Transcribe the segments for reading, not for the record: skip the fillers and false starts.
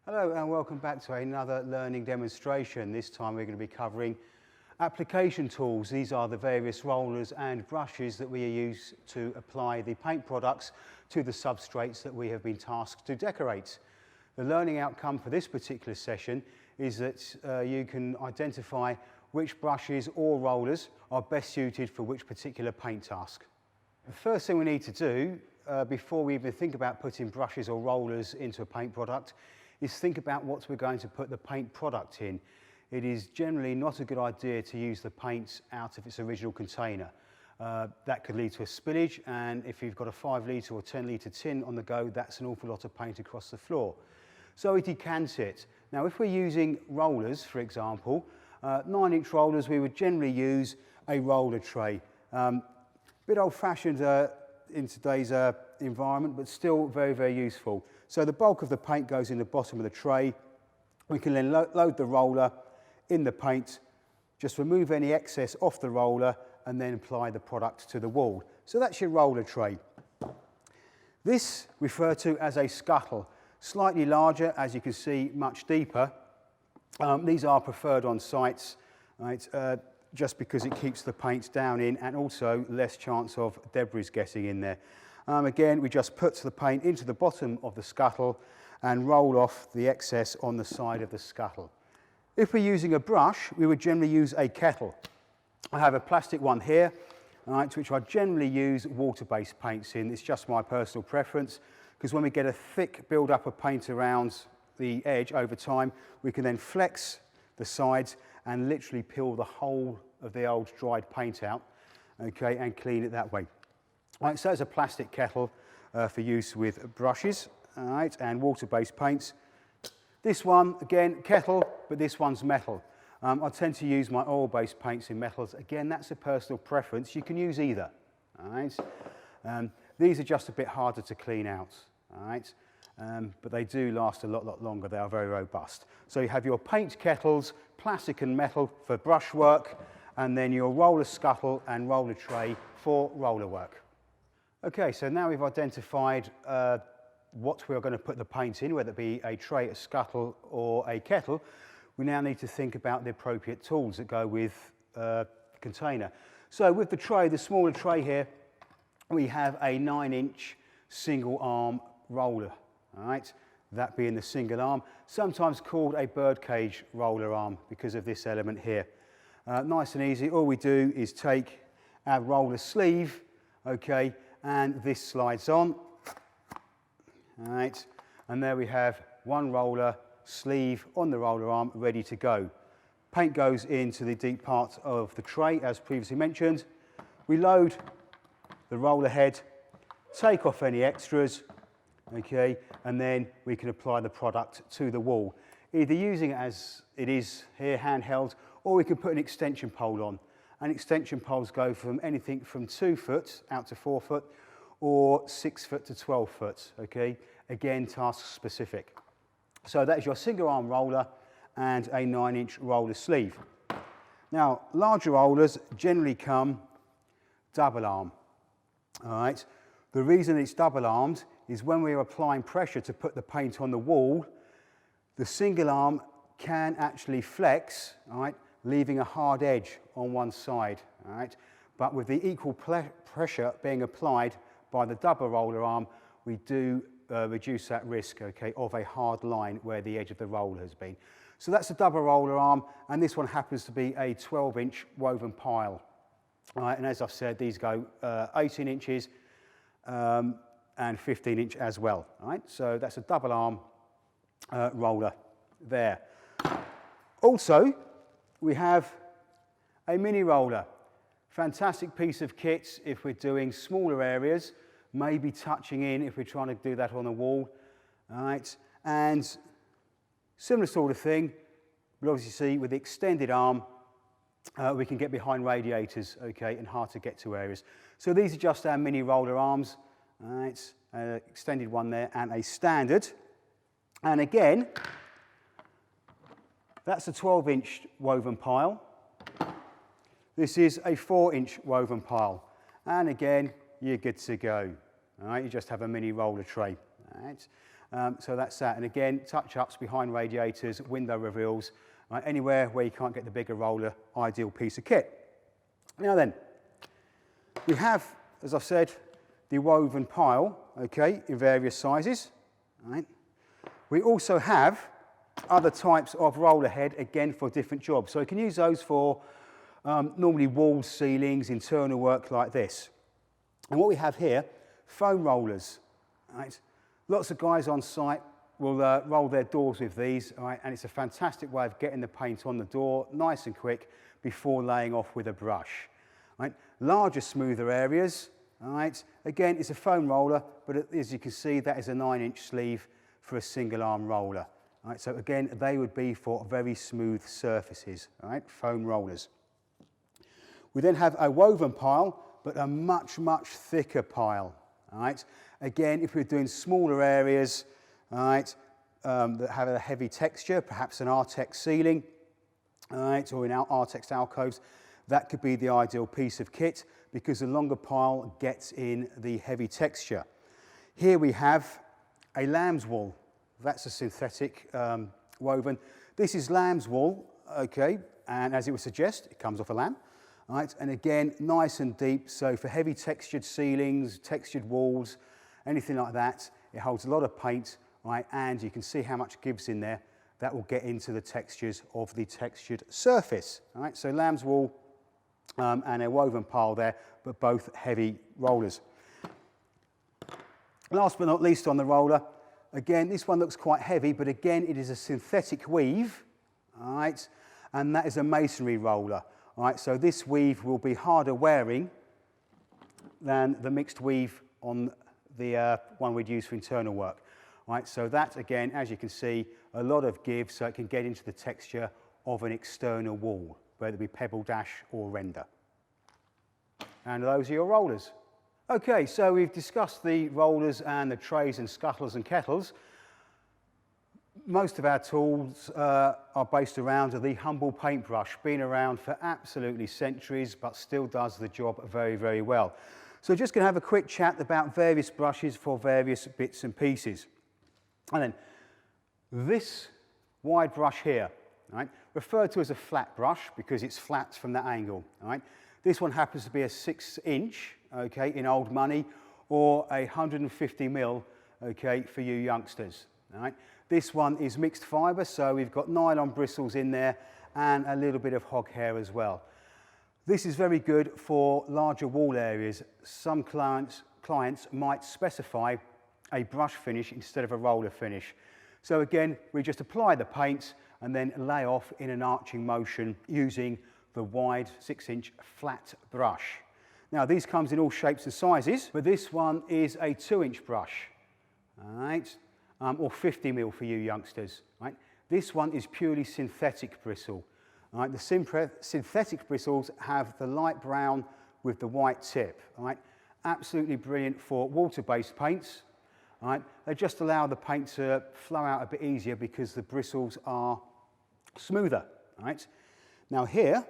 Hello and welcome back to another learning demonstration. This time we're going to be covering application tools. These are the various rollers and brushes that we use to apply the paint products to the substrates that we have been tasked to decorate. The learning outcome for this particular session is that you can identify which brushes or rollers are best suited for which particular paint task. The first thing we need to do before we even think about putting brushes or rollers into a paint product is think about what we're going to put the paint product in. It is generally not a good idea to use the paint out of its original container. That could lead to a spillage, and if you've got a 5 litre or 10 litre tin on the go, that's an awful lot of paint across the floor. So we decant it. Now if we're using rollers, for example, 9-inch rollers, we would generally use a roller tray. Bit old-fashioned in today's environment, but still very, very useful. So the bulk of the paint goes in the bottom of the tray. We can then load the roller in the paint, just remove any excess off the roller and then apply the product to the wall. So that's your roller tray. This referred to as a scuttle. Slightly larger, as you can see, much deeper. These are preferred on sites, right, just because it keeps the paint down in and also less chance of debris getting in there. Again, we just put the paint into the bottom of the scuttle and roll off the excess on the side of the scuttle. If we're using a brush, we would generally use a kettle. I have a plastic one here, right, which I generally use water-based paints in. It's just my personal preference, because when we get a thick build-up of paint around the edge over time, we can then flex the sides and literally peel the whole of the old dried paint out, okay, and clean it that way. Right, so there's a plastic kettle for use with brushes, all right, and water-based paints. This one, again, kettle, but this one's metal. I tend to use my oil-based paints in metals. Again, that's a personal preference. You can use either, all right. These are just a bit harder to clean out, all right, but they do last a lot longer. They are very robust. So you have your paint kettles, plastic and metal for brush work, and then your roller scuttle and roller tray for roller work. Okay, so now we've identified what we're going to put the paint in, whether it be a tray, a scuttle, or a kettle. We now need to think about the appropriate tools that go with the container. So with the tray, the smaller tray here, we have a 9-inch single arm roller, all right? That being the single arm, sometimes called a birdcage roller arm because of this element here. Nice and easy. All we do is take our roller sleeve, okay, and this slides on, all right, and there we have one roller sleeve on the roller arm ready to go. Paint goes into the deep part of the tray, as previously mentioned. We load the roller head, take off any extras, okay, and then we can apply the product to the wall, either using it as it is here, handheld, or we can put an extension pole on. And extension poles go from anything from 2 foot out to 4 foot, or 6 foot to 12 foot, okay? Again, task specific. So that is your single arm roller and a 9-inch roller sleeve. Now, larger rollers generally come double arm, all right? The reason it's double armed is when we're applying pressure to put the paint on the wall, the single arm can actually flex, all right, leaving a hard edge on one side, all right? But with the equal pressure being applied by the double roller arm, we do reduce that risk, okay, of a hard line where the edge of the roller has been. So that's a double roller arm, and this one happens to be a 12-inch woven pile. All right, and as I've said, these go 18 inches and 15 inch as well. All right, so that's a double arm roller there. Also, we have a mini roller. Fantastic piece of kit if we're doing smaller areas, maybe touching in if we're trying to do that on the wall. All right, and similar sort of thing, but obviously see with the extended arm, we can get behind radiators, okay, and hard to get to areas. So these are just our mini roller arms, all right, extended one there and a standard. And again, that's a 12-inch woven pile. This is a 4-inch woven pile. And again, you're good to go. All right, you just have a mini roller tray. All right. So that's that. And again, touch-ups behind radiators, window reveals, right, anywhere where you can't get the bigger roller, ideal piece of kit. Now then, we have, as I've said, the woven pile, okay, in various sizes. Right. We also have other types of roller head, again, for different jobs. So you can use those for normally walls, ceilings, internal work like this. And what we have here, foam rollers. Right. Lots of guys on site will roll their doors with these, right, and it's a fantastic way of getting the paint on the door nice and quick before laying off with a brush. Right. Larger, smoother areas, right. Again, it's a foam roller, but as you can see, that is a 9-inch sleeve for a single arm roller. Right. So again, they would be for very smooth surfaces, right, foam rollers. We then have a woven pile, but a much, much thicker pile. Right. Again, if we're doing smaller areas, right, that have a heavy texture, perhaps an Artex ceiling, right, or in Artex alcoves, that could be the ideal piece of kit because the longer pile gets in the heavy texture. Here we have a lamb's wool. That's a synthetic woven. This is lamb's wool, okay, and as it would suggest, it comes off a lamb. Right, and again, nice and deep, so for heavy textured ceilings, textured walls, anything like that, it holds a lot of paint, right, and you can see how much gives in there. That will get into the textures of the textured surface. Right, so lamb's wool and a woven pile there, but both heavy rollers. Last but not least on the roller, again, this one looks quite heavy, but again, it is a synthetic weave, right, and that is a masonry roller. Right, so this weave will be harder wearing than the mixed weave on the one we'd use for internal work. Right, so that, again, as you can see, a lot of give so it can get into the texture of an external wall, whether it be pebble dash or render. And those are your rollers. Okay, so we've discussed the rollers and the trays and scuttles and kettles. Most of our tools are based around the Humble paintbrush, been around for absolutely centuries, but still does the job very, very well. So just going to have a quick chat about various brushes for various bits and pieces. And then this wide brush here, right, referred to as a flat brush because it's flat from that angle. Right? This one happens to be a 6-inch, okay, in old money, or a 150mm, okay, for you youngsters. Right? This one is mixed fibre, so we've got nylon bristles in there and a little bit of hog hair as well. This is very good for larger wall areas. Some clients might specify a brush finish instead of a roller finish. So again, we just apply the paint and then lay off in an arching motion using the wide 6-inch flat brush. Now, these comes in all shapes and sizes, but this one is a 2-inch brush. All right. Or 50mm for you youngsters. Right? This one is purely synthetic bristle. Right? The synthetic bristles have the light brown with the white tip. Right? Absolutely brilliant for water-based paints. Right? They just allow the paint to flow out a bit easier because the bristles are smoother. Right? Now here,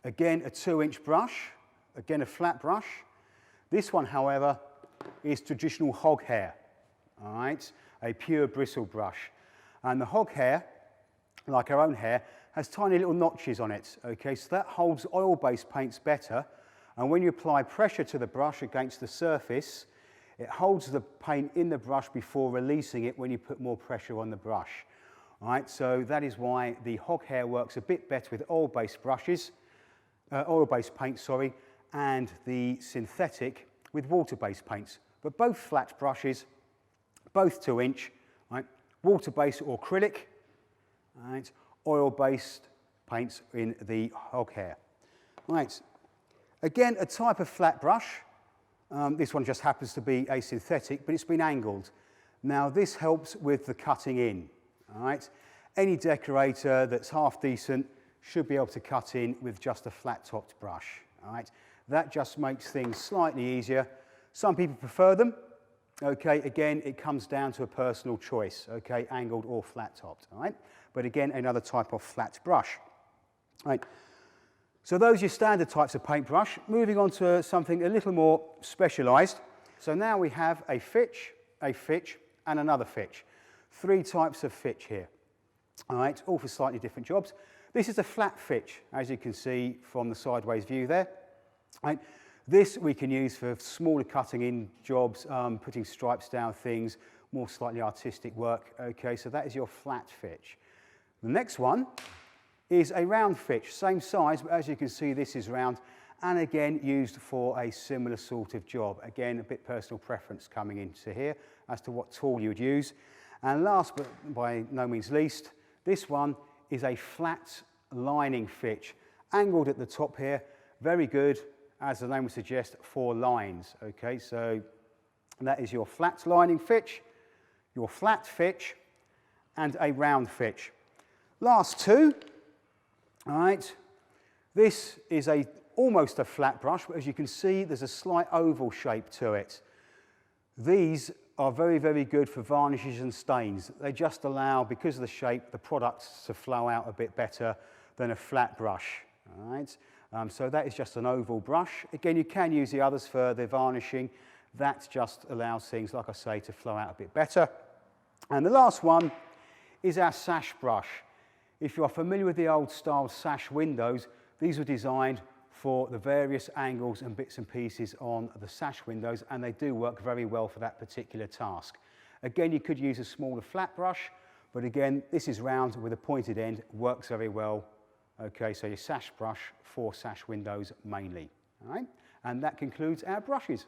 again a 2-inch brush, again a flat brush. This one, however, is traditional hog hair. All right? A pure bristle brush. And the hog hair, like our own hair, has tiny little notches on it, okay, so that holds oil-based paints better, and when you apply pressure to the brush against the surface, it holds the paint in the brush before releasing it when you put more pressure on the brush. All right, so that is why the hog hair works a bit better with oil-based brushes, oil-based paint, sorry, and the synthetic with water-based paints. But both flat brushes, both 2-inch, right, water-based or acrylic, right, oil-based paints in the hog hair. Right, again, a type of flat brush. This one just happens to be a synthetic, but it's been angled. Now, this helps with the cutting in. All right, any decorator that's half decent should be able to cut in with just a flat-topped brush. All right, that just makes things slightly easier. Some people prefer them. Okay, again, it comes down to a personal choice, okay, angled or flat-topped, all right? But again, another type of flat brush. All right, so those are your standard types of paintbrush. Moving on to something a little more specialised. So now we have a fitch, and another fitch. three types of fitch here. All right, all for slightly different jobs. This is a flat fitch, as you can see from the sideways view there. All right. This we can use for smaller cutting in jobs, putting stripes down things, more slightly artistic work. Okay, so that is your flat fitch. The next one is a round fitch, same size, but as you can see, this is round, and again used for a similar sort of job. Again, a bit personal preference coming into here as to what tool you would use. And last but by no means least, this one is a flat lining fitch, angled at the top here, very good, as the name would suggest, for lines. Okay, so that is your flat lining fitch, your flat fitch, and a round fitch. Last two, all right, this is almost a flat brush, but as you can see, there's a slight oval shape to it. These are very, very good for varnishes and stains. They just allow, because of the shape, the products to flow out a bit better than a flat brush. All right, so that is just an oval brush. Again, you can use the others for the varnishing. That just allows things, like I say, to flow out a bit better. And the last one is our sash brush. If you are familiar with the old style sash windows, these were designed for the various angles and bits and pieces on the sash windows, and they do work very well for that particular task. Again, you could use a smaller flat brush, but again, this is round with a pointed end, works very well. Okay, so your sash brush for sash windows mainly. All right, and that concludes our brushes.